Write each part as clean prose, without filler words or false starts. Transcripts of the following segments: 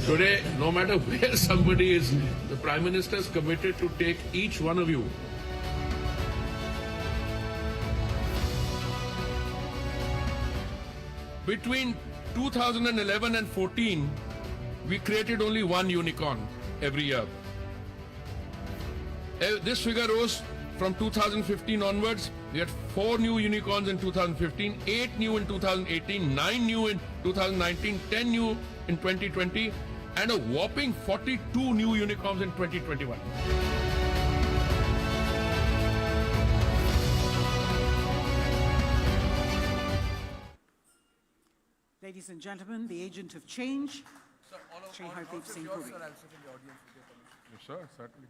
Today, no matter where somebody is, the Prime Minister is committed to take each one of you. Between 2011 and 14, we created only one unicorn every year. This figure rose from 2015 onwards. We had 4 new unicorns in 2015, 8 new in 2018, 9 new in 2019, 10 new in 2020, and a whopping 42 new unicorns in 2021. Ladies and gentlemen, the agent of change, Shri Hardeep Singh Puri. Yes, sir, certainly.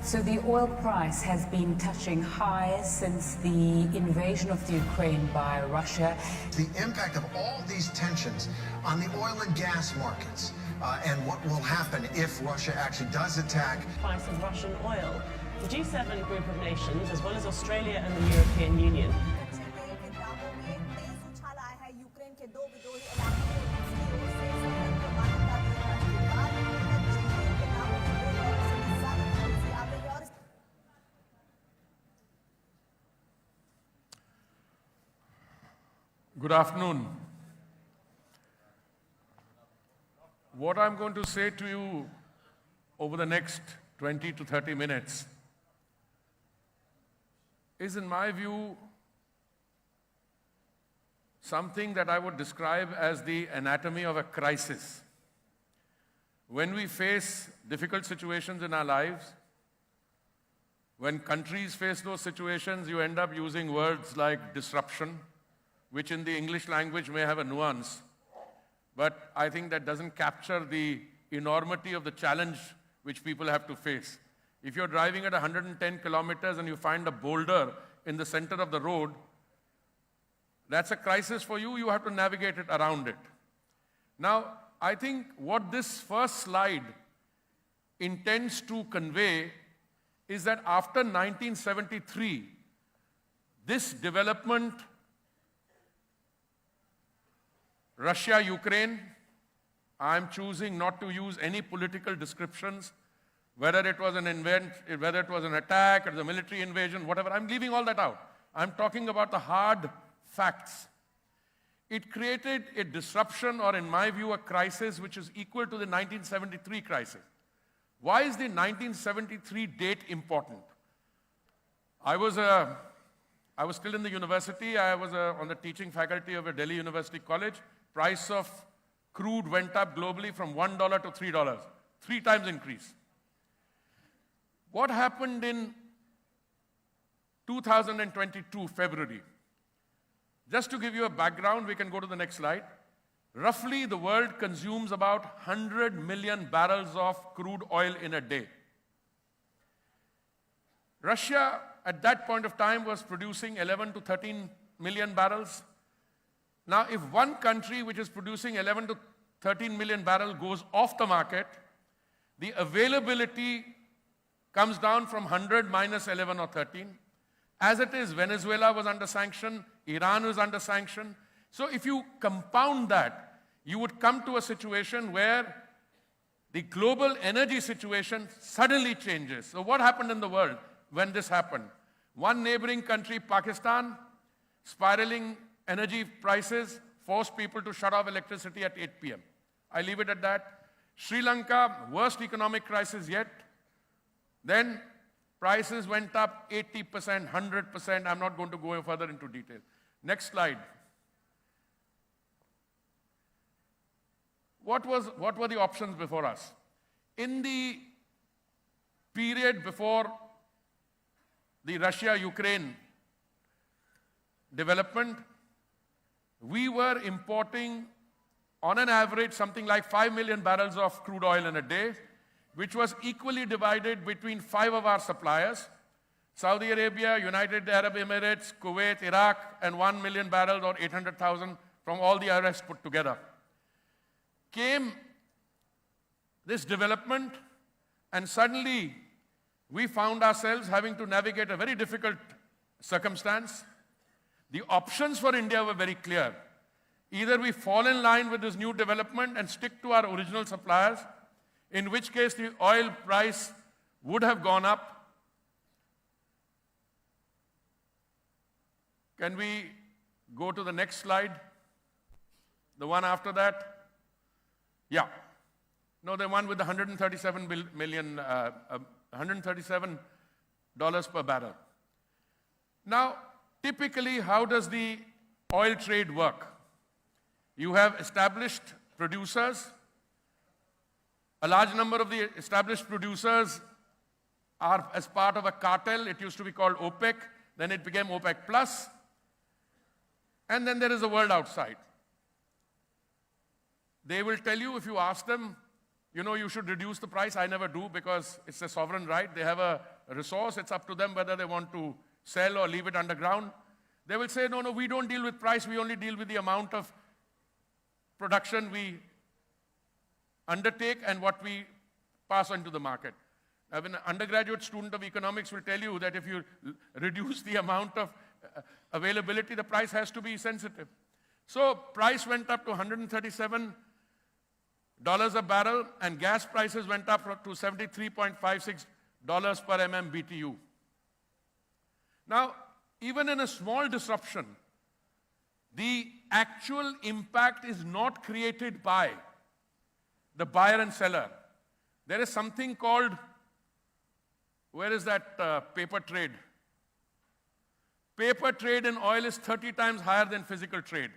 So the oil price has been touching highs since the invasion of the Ukraine by Russia. The impact of all these tensions on the oil and gas markets and what will happen if Russia actually does attack. Price of Russian oil. The G7 group of nations, as well as Australia and the European Union. Good afternoon. What I'm going to say to you over the next 20 to 30 minutes is, in my view, something that I would describe as the anatomy of a crisis. When we face difficult situations in our lives, when countries face those situations, you end up using words like disruption, which in the English language may have a nuance, but I think that doesn't capture the enormity of the challenge which people have to face. If you're driving at 110 kilometers and you find a boulder in the center of the road, that's a crisis for you. You have to navigate it around it. Now, I think what this first slide intends to convey is that after 1973, this development, Russia, Ukraine, I'm choosing not to use any political descriptions, whether it was an attack or the military invasion, whatever. I'm leaving all that out. I'm talking about the hard facts. It created a disruption, or in my view, a crisis which is equal to the 1973 crisis. Why is the 1973 date important? I was still in the university. I was on the teaching faculty of a Delhi University college. Price of crude went up globally from $1 to $3, 3 times increase. What happened in 2022, February? Just to give you a background, we can go to the next slide. Roughly, the world consumes about 100 million barrels of crude oil in a day. Russia, at that point of time, was producing 11 to 13 million barrels. Now, if one country which is producing 11 to 13 million barrels goes off the market, the availability comes down from 100 minus 11 or 13. As it is, Venezuela was under sanction, Iran was under sanction. So if you compound that, you would come to a situation where the global energy situation suddenly changes. So what happened in the world when this happened? One neighboring country, Pakistan, spiraling energy prices, forced people to shut off electricity at 8 p.m. I leave it at that. Sri Lanka, worst economic crisis yet. Then prices went up 80%, 100%. I'm not going to go further into detail. Next slide. What were the options before us? In the period before the Russia-Ukraine development, we were importing, on an average, something like 5 million barrels of crude oil in a day, which was equally divided between 5 of our suppliers. Saudi Arabia, United Arab Emirates, Kuwait, Iraq, and 1 million barrels or 800,000 from all the IRS put together. Came this development, and suddenly we found ourselves having to navigate a very difficult circumstance. The options for India were very clear. Either we fall in line with this new development and stick to our original suppliers, in which case the oil price would have gone up. Can we go to the next slide? The one after that? Yeah. No, the one with the $137 per barrel. Now, typically, how does the oil trade work? You have established producers. A large number of the established producers are as part of a cartel. It used to be called OPEC, then it became OPEC Plus, and then there is the world outside. They will tell you, if you ask them, you know, you should reduce the price. I never do, because it's a sovereign right. They have a resource. It's up to them whether they want to sell or leave it underground. They will say, no, we don't deal with price. We only deal with the amount of production we undertake and what we pass on to the market. Now, an undergraduate student of economics will tell you that if you reduce the amount of availability, the price has to be sensitive. So price went up to $137 a barrel, and gas prices went up to $73.56 per MMBTU. Now, even in a small disruption, the actual impact is not created by the buyer and seller. There is something called, where is that paper trade? Paper trade in oil is 30 times higher than physical trade.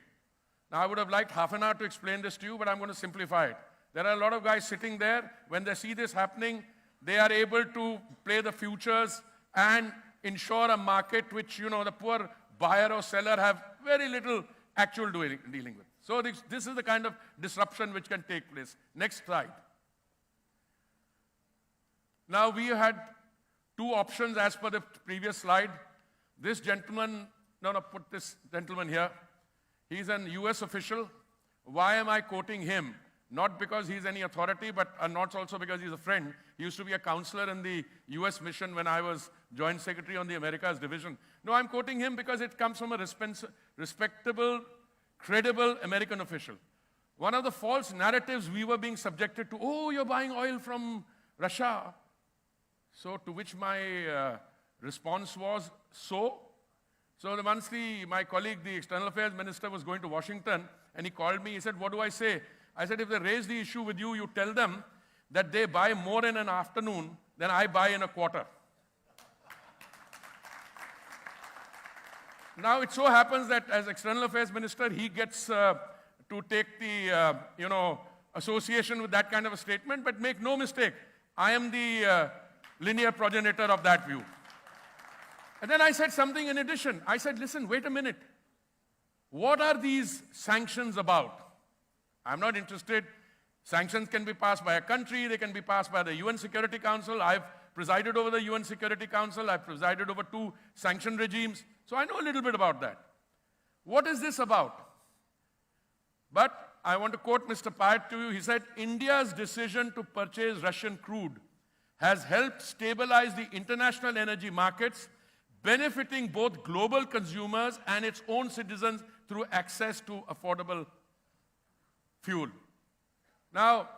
Now, I would have liked half an hour to explain this to you, but I'm going to simplify it. There are a lot of guys sitting there. When they see this happening, they are able to play the futures and ensure a market which, you know, the poor buyer or seller have very little actual dealing with. So this is the kind of disruption which can take place. Next slide. Now, we had two options as per the previous slide. This gentleman, put this gentleman here. He's an US official. Why am I quoting him? Not because he's any authority, but not also because he's a friend. He used to be a counselor in the US mission when I was Joint Secretary on the Americas Division. No, I'm quoting him because it comes from a respectable, credible American official. One of the false narratives we were being subjected to, oh, you're buying oil from Russia. So to which my response was, so? So once my colleague, the External Affairs Minister, was going to Washington, and he called me, he said, what do I say? I said, if they raise the issue with you, you tell them that they buy more in an afternoon than I buy in a quarter. Now, it so happens that as External Affairs Minister, he gets to take the, association with that kind of a statement, but make no mistake, I am the linear progenitor of that view. And then I said something in addition. I said, listen, wait a minute. What are these sanctions about? I'm not interested. Sanctions can be passed by a country. They can be passed by the UN Security Council. I've presided over the UN Security Council. I've presided over 2 sanction regimes. So I know a little bit about that. What is this about? But I want to quote Mr. Payat to you. He said, India's decision to purchase Russian crude has helped stabilize the international energy markets, benefiting both global consumers and its own citizens through access to affordable fuel. Now,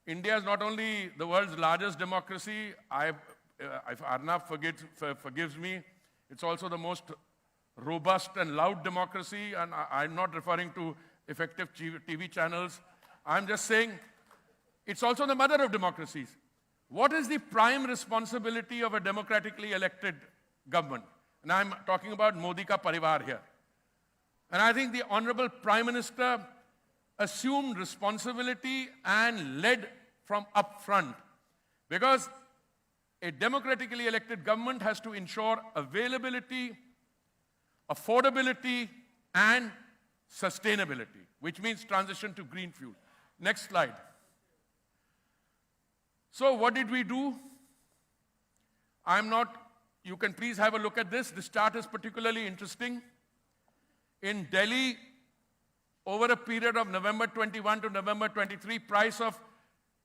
India is not only the world's largest democracy, if Arnab forgives me, it's also the most robust and loud democracy, and I'm not referring to effective TV channels. I'm just saying it's also the mother of democracies. What is the prime responsibility of a democratically elected government? And I'm talking about Modi ka parivar here. And I think the Honorable Prime Minister assumed responsibility and led from up front, because a democratically elected government has to ensure availability, affordability, and sustainability, which means transition to green fuel. Next slide. So what did we do? I'm not you can please have a look at this. This chart is particularly interesting. In Delhi, over a period of November 21 to November 23, price of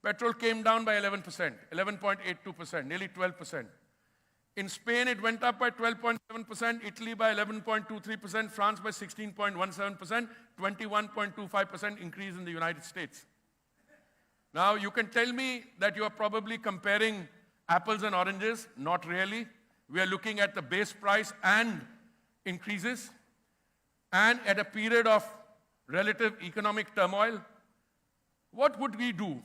petrol came down by 11%, 11.82%, nearly 12%. In Spain, it went up by 12.7%, Italy by 11.23%, France by 16.17%, 21.25% increase in the United States. Now, you can tell me that you are probably comparing apples and oranges. Not really. We are looking at the base price and increases, and at a period of relative economic turmoil. What would we do?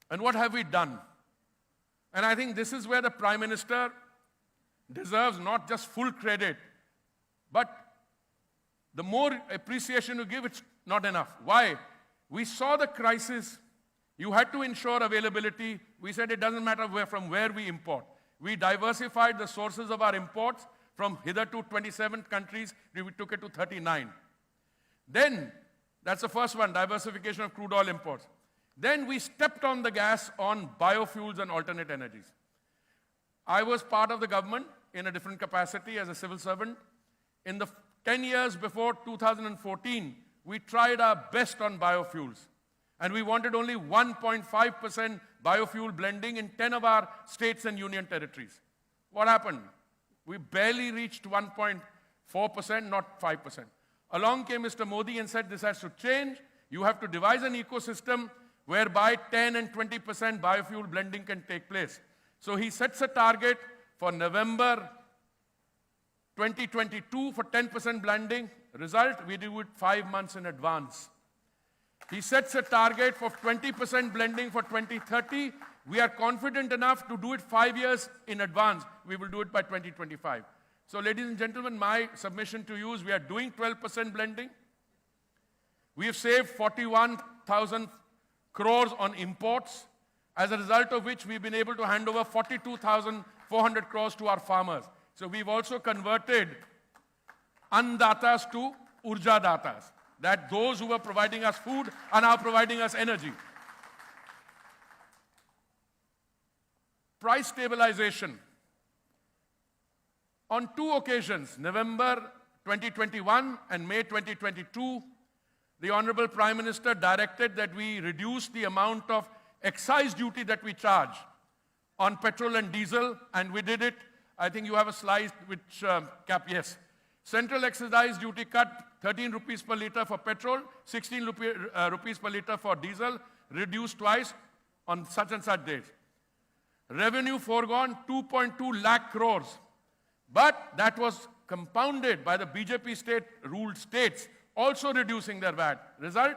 And what have we done? And I think this is where the Prime Minister deserves not just full credit, but the more appreciation you give, it's not enough. Why? We saw the crisis. You had to ensure availability. We said it doesn't matter from where we import. We diversified the sources of our imports from hitherto 27 countries. We took it to 39. Then, that's the first one, diversification of crude oil imports. Then we stepped on the gas on biofuels and alternate energies. I was part of the government in a different capacity as a civil servant. In the 10 years before 2014, we tried our best on biofuels. And we wanted only 1.5% biofuel blending in 10 of our states and union territories. What happened? We barely reached 1.4%, not 5%. Along came Mr. Modi and said, this has to change. You have to devise an ecosystem whereby 10 and 20% biofuel blending can take place. So he sets a target for November 2022 for 10% blending. Result, we do it 5 months in advance. He sets a target for 20% blending for 2030. We are confident enough to do it 5 years in advance. We will do it by 2025. So, ladies and gentlemen, my submission to you is we are doing 12% blending. We have saved 41,000 crores on imports, as a result of which we've been able to hand over 42,400 crores to our farmers. So we've also converted Anndatas to Urja Datas, that those who were providing us food are now providing us energy. Price stabilization. On 2 occasions, November 2021 and May 2022, the Honorable Prime Minister directed that we reduce the amount of excise duty that we charge on petrol and diesel, and we did it. I think you have a slide which, yes. Central excise duty cut 13 rupees per litre for petrol, 16 rupees per litre for diesel, reduced twice on such and such days. Revenue foregone 2.2 lakh crores. But that was compounded by the BJP state-ruled states also reducing their VAT. Result,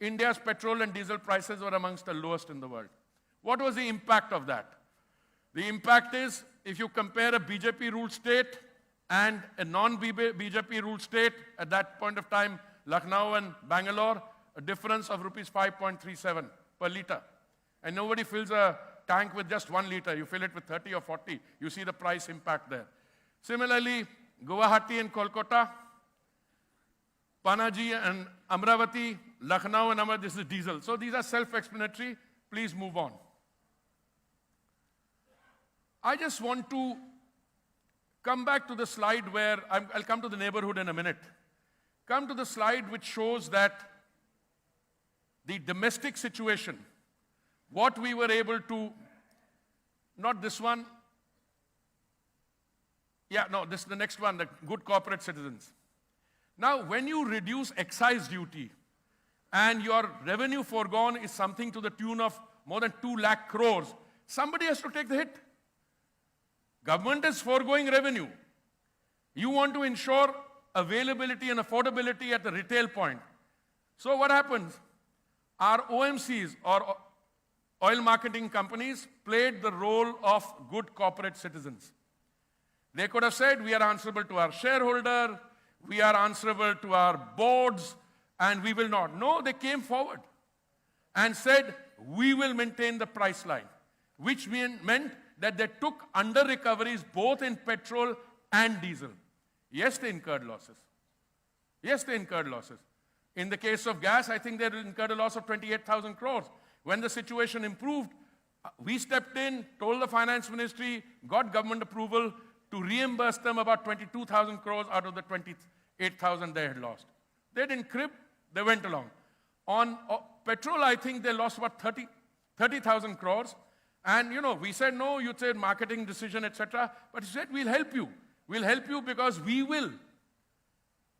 India's petrol and diesel prices were amongst the lowest in the world. What was the impact of that? The impact is, if you compare a BJP-ruled state and a non-BJP-ruled state, at that point of time, Lucknow and Bangalore, a difference of rupees 5.37 per litre. And nobody fills a tank with just 1 litre. You fill it with 30 or 40. You see the price impact there. Similarly, Guwahati and Kolkata, Panaji and Amravati, Lucknow and Amravati, this is diesel. So these are self-explanatory. Please move on. I just want to come back to the slide where, I'll come to the neighborhood in a minute. Come to the slide which shows that the domestic situation, what we were able to, not this one, yeah, no, this is the next one, the good corporate citizens. Now, when you reduce excise duty and your revenue foregone is something to the tune of more than 2 lakh crores, somebody has to take the hit. Government is foregoing revenue. You want to ensure availability and affordability at the retail point. So what happens? Our OMCs, or oil marketing companies, played the role of good corporate citizens. They could have said, we are answerable to our shareholder, we are answerable to our boards, and we will not. No, they came forward and said, we will maintain the price line, which meant that they took under recoveries both in petrol and diesel. Yes, they incurred losses. Yes, they incurred losses. In the case of gas, I think they incurred a loss of 28,000 crores. When the situation improved, we stepped in, told the finance ministry, got government approval, to reimburse them about 22,000 crores out of the 28,000 they had lost. They didn't crib, they went along. On petrol, I think they lost about 30,000 crores. And, we said, no, you said marketing decision, etc. But he said, we'll help you. We'll help you because we will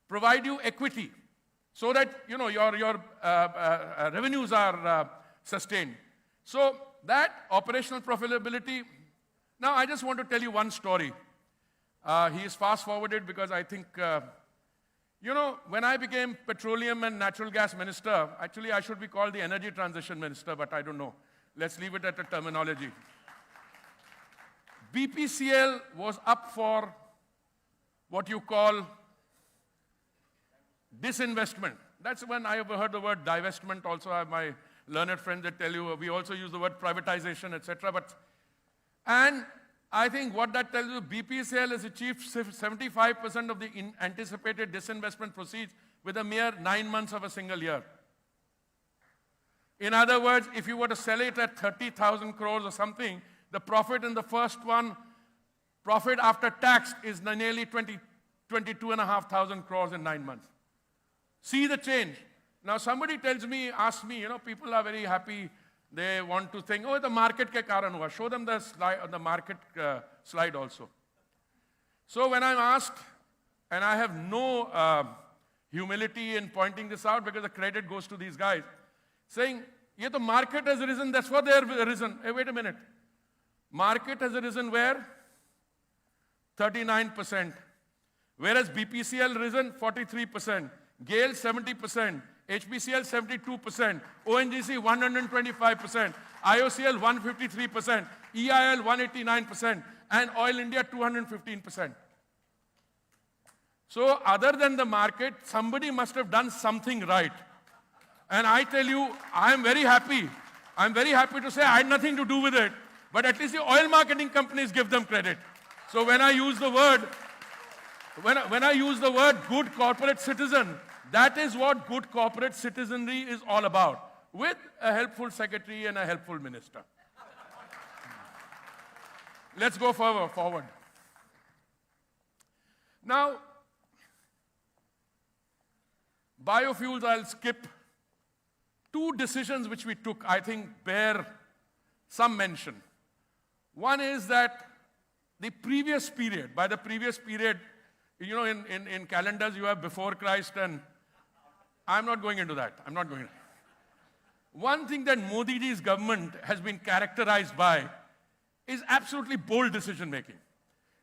provide you equity so that, your revenues are sustained. So that operational profitability. Now, I just want to tell you one story. He is fast-forwarded because I think, when I became petroleum and natural gas minister, actually I should be called the energy transition minister, but I don't know. Let's leave it at a terminology. BPCL was up for what you call disinvestment. That's when I have heard the word divestment. Also, I have my learned friends that tell you we also use the word privatization, etc. And I think what that tells you, BPCL has achieved 75% of the anticipated disinvestment proceeds with a mere 9 months of a single year. In other words, if you were to sell it at 30,000 crores or something, the profit in the first one, profit after tax, is nearly 22,500 crores in 9 months. See the change. Now somebody asks me, people are very happy. They want to think, oh, the market ke karan hua. Show them the slide, the market slide also. So when I'm asked, and I have no humility in pointing this out because the credit goes to these guys, saying, yeah, the market has risen, that's what they have risen. Hey, wait a minute. Market has risen where? 39%. Whereas BPCL risen 43%, GAIL 70%, HPCL 72%, ONGC 125%, IOCL 153%, EIL 189%, and Oil India 215%. So other than the market, somebody must have done something right. And I tell you, I am very happy. I'm very happy to say I had nothing to do with it. But at least the oil marketing companies give them credit. So when I use the word, when I use the word good corporate citizen, that is what good corporate citizenry is all about, with a helpful secretary and a helpful minister. Let's go forward. Now, biofuels, I'll skip. 2 decisions which we took, I think, bear some mention. One is that the previous period, by the previous period, in calendars you have before Christ, and I'm not going into that. I'm not going into that. One thing that Modi ji's government has been characterized by is absolutely bold decision making.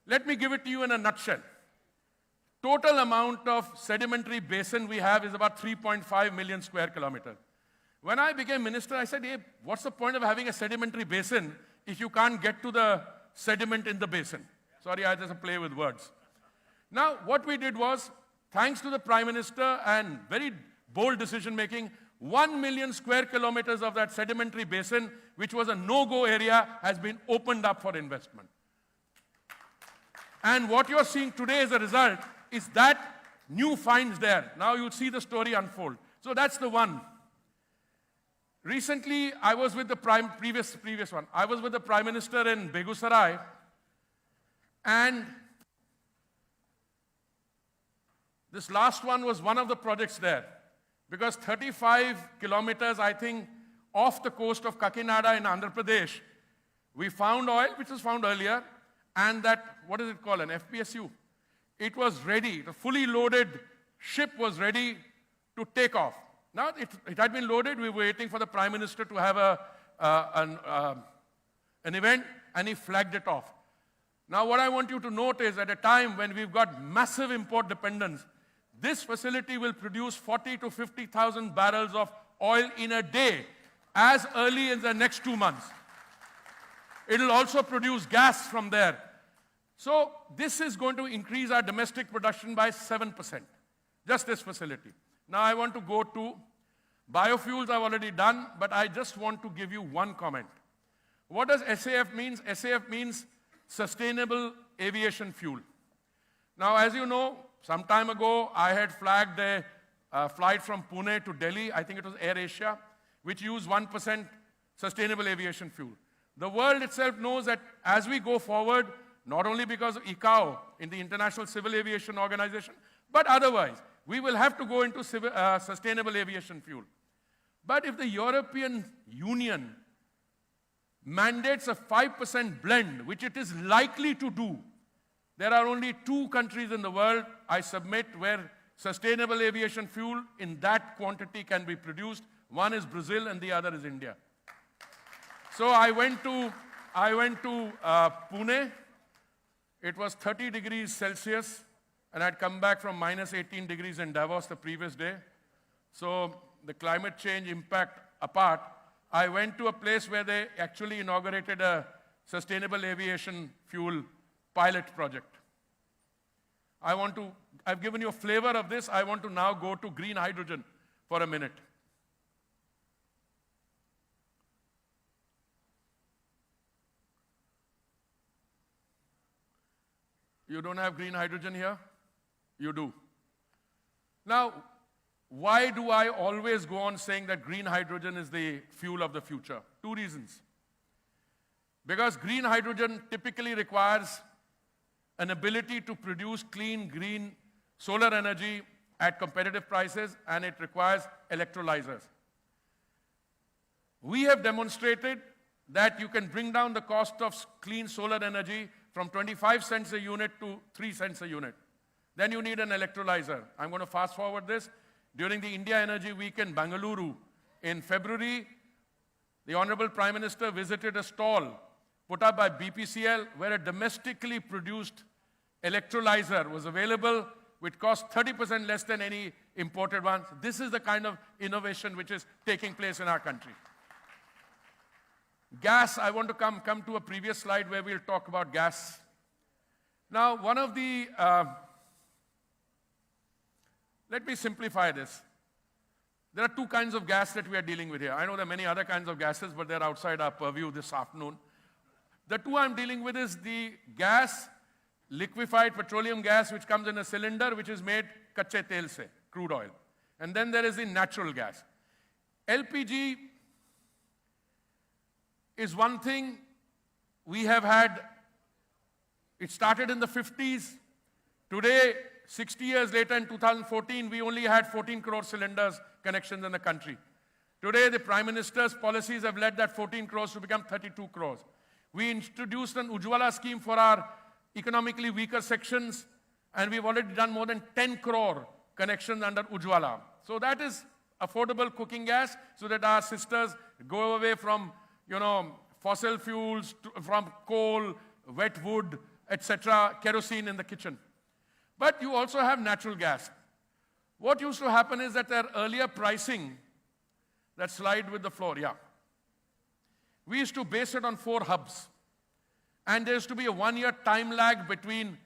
Let me give it to you in a nutshell. Total amount of sedimentary basin we have is about 3.5 million square kilometers. When I became minister, I said, hey, what's the point of having a sedimentary basin if you can't get to the sediment in the basin? Sorry, I just play with words. Now, what we did was, thanks to the Prime Minister and very bold decision-making, 1 million square kilometers of that sedimentary basin, which was a no-go area, has been opened up for investment. And what you're seeing today as a result is that new finds there. Now you'll see the story unfold. So that's the one. Recently, I was with the previous one. I was with the Prime Minister in Begusarai, and this last one was one of the projects there, because 35 kilometers, I think, off the coast of Kakinada in Andhra Pradesh, we found oil, which was found earlier, and that, what is it called, an FPSU? It was ready. The fully loaded ship was ready to take off. Now, it had been loaded. We were waiting for the Prime Minister to have an event, and he flagged it off. Now, what I want you to note is, at a time when we've got massive import dependence, this facility will produce 40 to 50,000 barrels of oil in a day, as early in the next 2 months. It will also produce gas from there. So this is going to increase our domestic production by 7%, just this facility. Now I want to go to biofuels. I've already done, but I just want to give you one comment. What does SAF mean? SAF means Sustainable Aviation Fuel. Now, as you know, some time ago, I had flagged a flight from Pune to Delhi. I think it was Air Asia, which used 1% sustainable aviation fuel. The world itself knows that as we go forward, not only because of ICAO in the International Civil Aviation Organization, but otherwise. We will have to go into sustainable aviation fuel. But if the European Union mandates a 5% blend, which it is likely to do, there are only 2 countries in the world, I submit, where sustainable aviation fuel in that quantity can be produced. One is Brazil and the other is India. So I went to Pune. It was 30 degrees Celsius, and I'd come back from minus 18 degrees in Davos the previous day. So the climate change impact apart, I went to a place where they actually inaugurated a sustainable aviation fuel pilot project. I've given you a flavor of this. I want to now go to green hydrogen for a minute. You don't have green hydrogen here? You do. Now, why do I always go on saying that green hydrogen is the fuel of the future? 2 reasons. Because green hydrogen typically requires an ability to produce clean, green solar energy at competitive prices, and it requires electrolyzers. We have demonstrated that you can bring down the cost of clean solar energy from 25 cents a unit to 3 cents a unit. Then you need an electrolyzer. I'm going to fast forward this. During the India Energy Week in Bangalore in February, the Honorable Prime Minister visited a stall put up by BPCL where a domestically produced electrolyzer was available, which cost 30% less than any imported one. This is the kind of innovation which is taking place in our country. Gas, I want to come to a previous slide where we'll talk about gas. Now, one of the, let me simplify this. There are 2 kinds of gas that we are dealing with here. I know there are many other kinds of gases, but they're outside our purview this afternoon. The 2 I'm dealing with is the gas, liquefied petroleum gas, which comes in a cylinder, which is made kache tel se, crude oil. And then there is the natural gas. LPG is one thing we have had. It started in the 50s. Today, 60 years later, in 2014, we only had 14 crore cylinders connections in the country. Today, the Prime Minister's policies have led that 14 crores to become 32 crores. We introduced an Ujjwala scheme for our economically weaker sections, and we've already done more than 10 crore connections under Ujjwala. So that is affordable cooking gas, so that our sisters go away from, fossil fuels, from coal, wet wood, etc., kerosene in the kitchen. But you also have natural gas. What used to happen is that their earlier pricing, that slide with the floor, we used to base it on 4 hubs. And there used to be a 1-year time lag between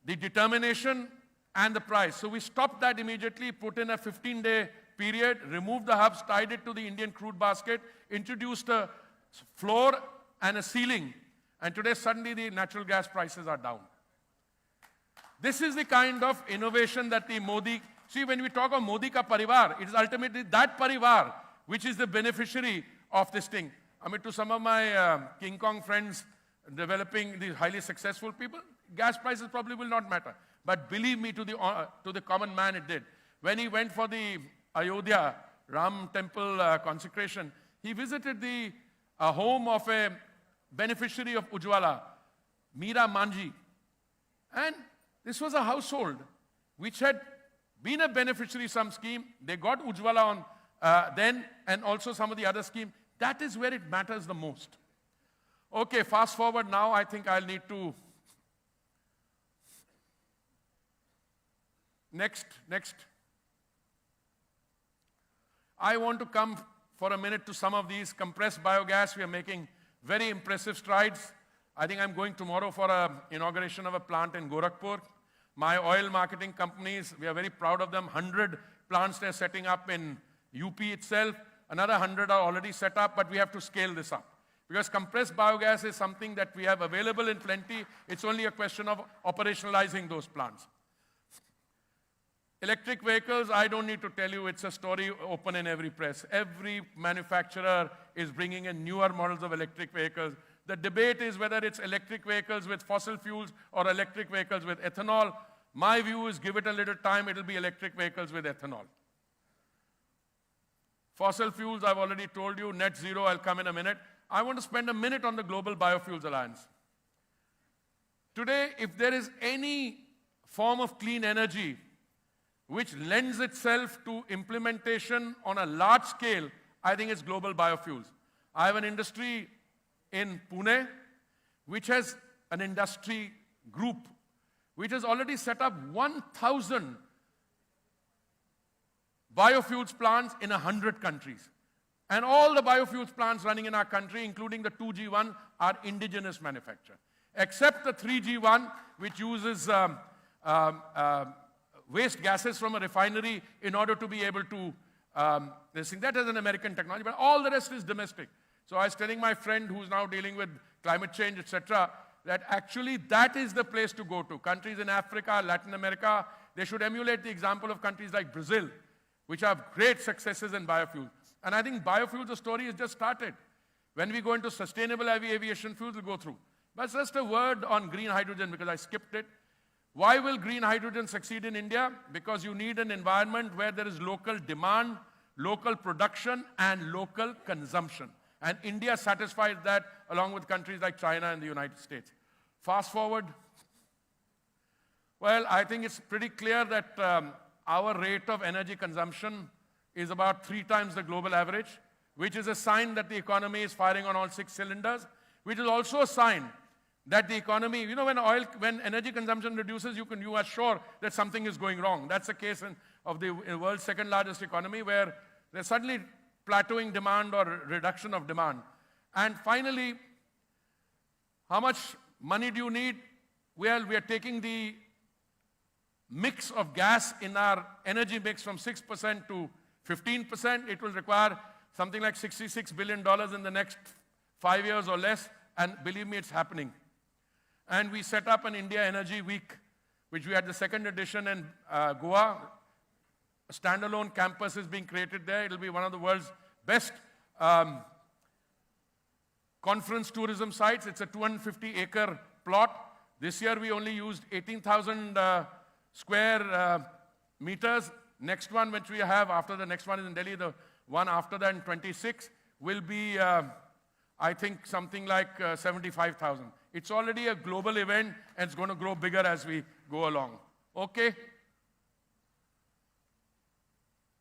the determination and the price. So we stopped that immediately, put in a 15-day period, removed the hubs, tied it to the Indian crude basket, introduced a floor and a ceiling. And today, suddenly, the natural gas prices are down. This is the kind of innovation that the Modi... See, when we talk of Modi ka parivar, it is ultimately that parivar which is the beneficiary of this thing. I mean, to some of my King Kong friends developing these highly successful people, gas prices probably will not matter. But believe me, to the common man, it did. When he went for the Ayodhya Ram temple consecration, he visited the home of a beneficiary of Ujjwala, Meera Manji. And this was a household which had been a beneficiary of some scheme. They got Ujjwala on then, and also some of the other scheme. That is where it matters the most. Okay, fast forward now. I think I'll need to... Next. I want to come for a minute to some of these. Compressed biogas, we are making very impressive strides. I think I'm going tomorrow for an inauguration of a plant in Gorakhpur. My oil marketing companies, we are very proud of them. 100 plants they're setting up in UP itself. Another 100 are already set up, but we have to scale this up. Because compressed biogas is something that we have available in plenty. It's only a question of operationalizing those plants. Electric vehicles, I don't need to tell you, it's a story open in every press. Every manufacturer is bringing in newer models of electric vehicles. The debate is whether it's electric vehicles with fossil fuels or electric vehicles with ethanol. My view is give it a little time, it'll be electric vehicles with ethanol. Fossil fuels, I've already told you, net zero, I'll come in a minute. I want to spend a minute on the Global Biofuels Alliance. Today, if there is any form of clean energy which lends itself to implementation on a large scale, I think it's global biofuels. I have an industry in Pune which has an industry group which has already set up 1,000 biofuels plants in 100 countries. And all the biofuels plants running in our country, including the 2G1, are indigenous manufacture. Except the 3G1, which uses waste gases from a refinery in order to be able to, that is an American technology, but all the rest is domestic. So I was telling my friend who's now dealing with climate change, etc., that actually that is the place to go to. Countries in Africa, Latin America, they should emulate the example of countries like Brazil, which have great successes in biofuels. And I think biofuels, the story has just started. When we go into sustainable aviation fuels, we'll go through. But just a word on green hydrogen, because I skipped it. Why will green hydrogen succeed in India? Because you need an environment where there is local demand, local production, and local consumption. And India satisfies that along with countries like China and the United States. Fast forward. Well, I think it's pretty clear that our rate of energy consumption is about 3 times the global average, which is a sign that the economy is firing on all 6 cylinders, which is also a sign that the economy, you know, when energy consumption reduces, you are sure that something is going wrong. That's the case of the world's second largest economy, where there's suddenly plateauing demand or reduction of demand. And finally, how much money do you need? Well, we are taking the mix of gas in our energy mix from 6% to 15%. It will require something like $66 billion in the next 5 years or less, and believe me, it's happening. And we set up an India Energy Week, which we had the 2nd edition in Goa. A standalone campus is being created there. It'll be one of the world's best conference tourism sites. It's a 250-acre plot. This year, we only used 18,000 square meters. Next one, which we have after the next one is in Delhi, the one after that in 26, will be, I think, something like 75,000. It's already a global event, and it's going to grow bigger as we go along. Okay?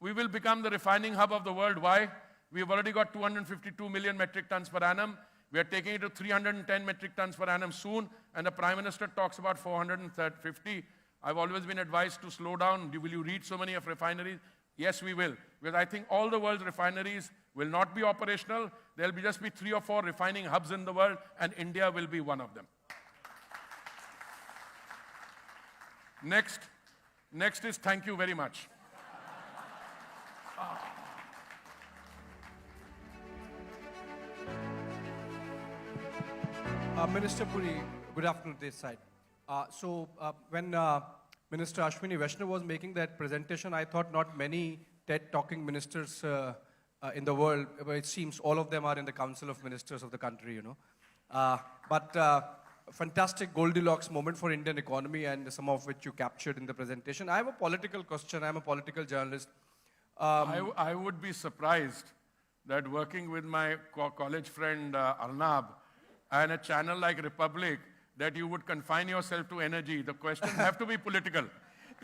We will become the refining hub of the world. Why? We've already got 252 million metric tons per annum. We are taking it to 310 metric tons per annum soon, and the Prime Minister talks about 450. I've always been advised to slow down. Will you read so many of refineries? Yes, we will. Because I think all the world's refineries will not be operational. There'll just be 3 or 4 refining hubs in the world, and India will be one of them. Next is thank you very much. Minister Puri, good afternoon this side. When Minister Ashwini Vaishnav was making that presentation, I thought not many TED-talking ministers in the world, but it seems all of them are in the Council of Ministers of the country, you know. Fantastic Goldilocks moment for Indian economy, and some of which you captured in the presentation. I have a political question. I'm a political journalist. I would be surprised that working with my college friend Arnab and a channel like Republic, that you would confine yourself to energy. The questions have to be political.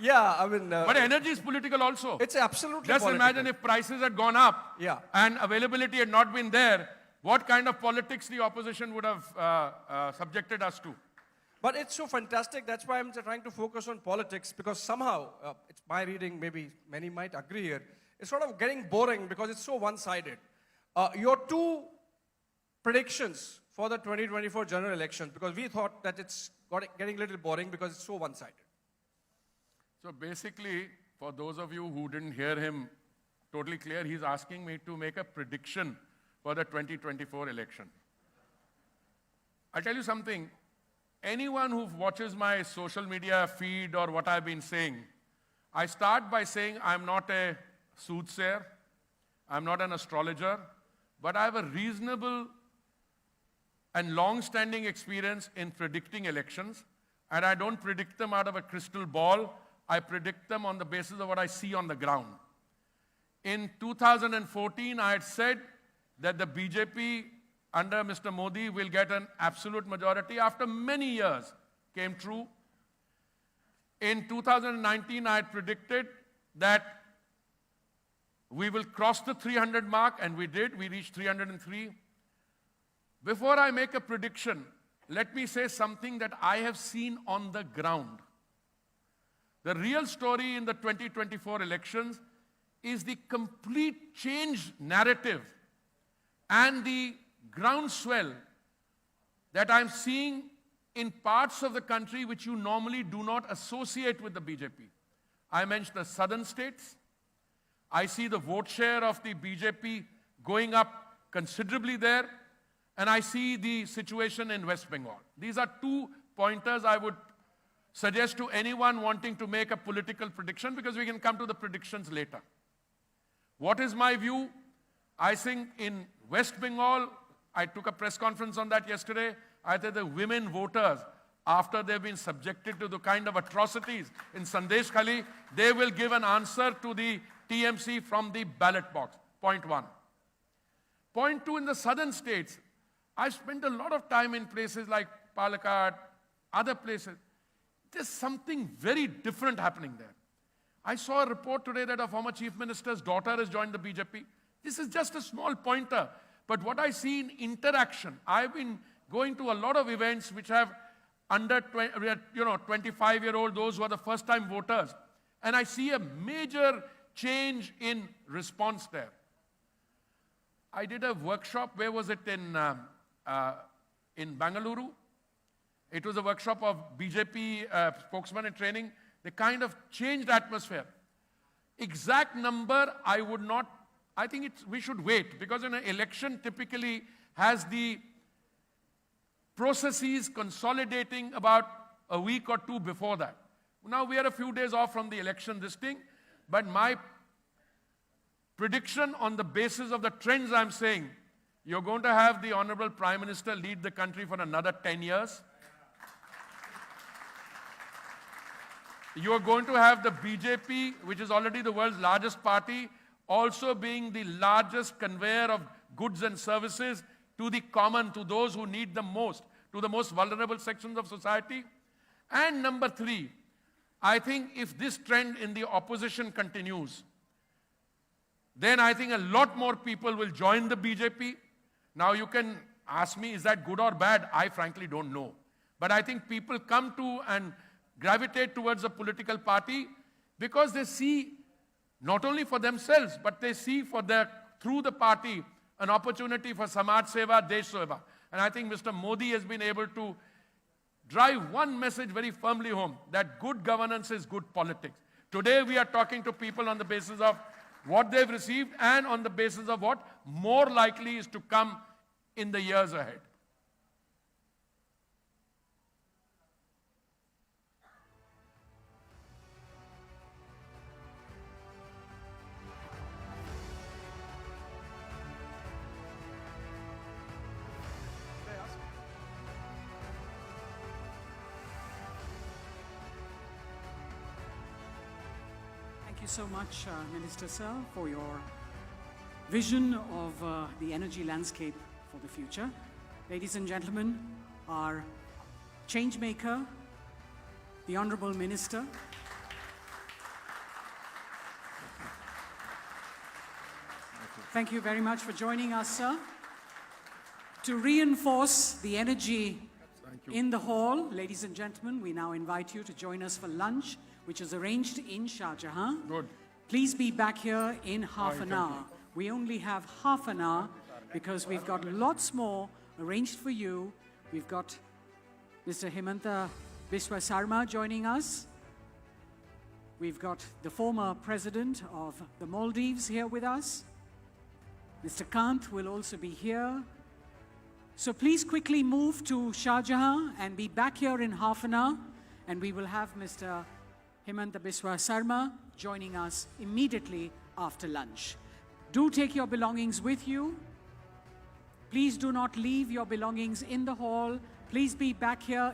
Yeah, I mean... but energy is political also. It's absolutely Just political. imagine if prices had gone up, yeah, and availability had not been there, what kind of politics the opposition would have subjected us to. But it's so fantastic. That's why I'm trying to focus on politics, because somehow, it's my reading, maybe many might agree here, it's sort of getting boring because it's so one-sided. Your 2 predictions for the 2024 general elections, because we thought that it's getting a little boring because it's so one-sided. So basically, for those of you who didn't hear him totally clear, he's asking me to make a prediction for the 2024 election. I'll tell you something. Anyone who watches my social media feed or what I've been saying, I start by saying I'm not a soothsayer, I'm not an astrologer, but I have a reasonable and long-standing experience in predicting elections, and I don't predict them out of a crystal ball. I predict them on the basis of what I see on the ground. In 2014, I had said that the BJP under Mr. Modi will get an absolute majority. After many years, came true. In 2019, I had predicted that we will cross the 300 mark, and we did. We reached 303. Before I make a prediction, let me say something that I have seen on the ground. The real story in the 2024 elections is the complete change narrative and the groundswell that I'm seeing in parts of the country which you normally do not associate with the BJP. I mentioned the southern states. I see the vote share of the BJP going up considerably there, and I see the situation in West Bengal. These are 2 pointers I would suggest to anyone wanting to make a political prediction, because we can come to the predictions later. What is my view? I think in West Bengal, I took a press conference on that yesterday, I think the women voters, after they've been subjected to the kind of atrocities in Sandesh Khali, they will give an answer to the TMC from the ballot box. Point 1. Point 2, in the southern states, I spent a lot of time in places like Palakkad, other places. There's something very different happening there. I saw a report today that a former chief minister's daughter has joined the BJP. This is just a small pointer. But what I see in interaction, I've been going to a lot of events which have under 25-year-old, those who are the first-time voters. And I see a major change in response there. I did a workshop, where was it, in Bangalore. It was a workshop of BJP spokesman in training. They kind of changed the atmosphere. Exact number, I would not, I think we should wait, because an election typically has the processes consolidating about a week or 2 before that. Now we are a few days off from the election, this thing, but my prediction on the basis of the trends I'm saying, you're going to have the Honorable Prime Minister lead the country for another 10 years. You're going to have the BJP, which is already the world's largest party, also being the largest conveyor of goods and services to the common, to those who need them most, to the most vulnerable sections of society. And number 3, I think if this trend in the opposition continues, then I think a lot more people will join the BJP. Now you can ask me, is that good or bad? I frankly don't know. But I think people come to and gravitate towards a political party because they see, not only for themselves, but they see through the party an opportunity for Samaj Seva, Desh Seva. And I think Mr. Modi has been able to drive one message very firmly home, that good governance is good politics. Today we are talking to people on the basis of what they've received and on the basis of what more likely is to come in the years ahead. Thank you so much, Minister Sir, for your vision of the energy landscape for the future. Ladies and gentlemen, our change maker, the Honorable Minister. Thank you very much for joining us, sir. To reinforce the energy in the hall, ladies and gentlemen, we now invite you to join us for lunch, which is arranged in Shah Jahan. Good. Please be back here in half an hour. We only have half an hour because we've got lots more arranged for you. We've got Mr. Himanta Biswa Sarma joining us. We've got the former president of the Maldives here with us. Mr. Kant will also be here. So please quickly move to Shah Jahan and be back here in half an hour. And we will have Mr. Himanta Biswa Sarma joining us immediately after lunch. Do take your belongings with you. Please Please do not leave your belongings in the hall. Please be back here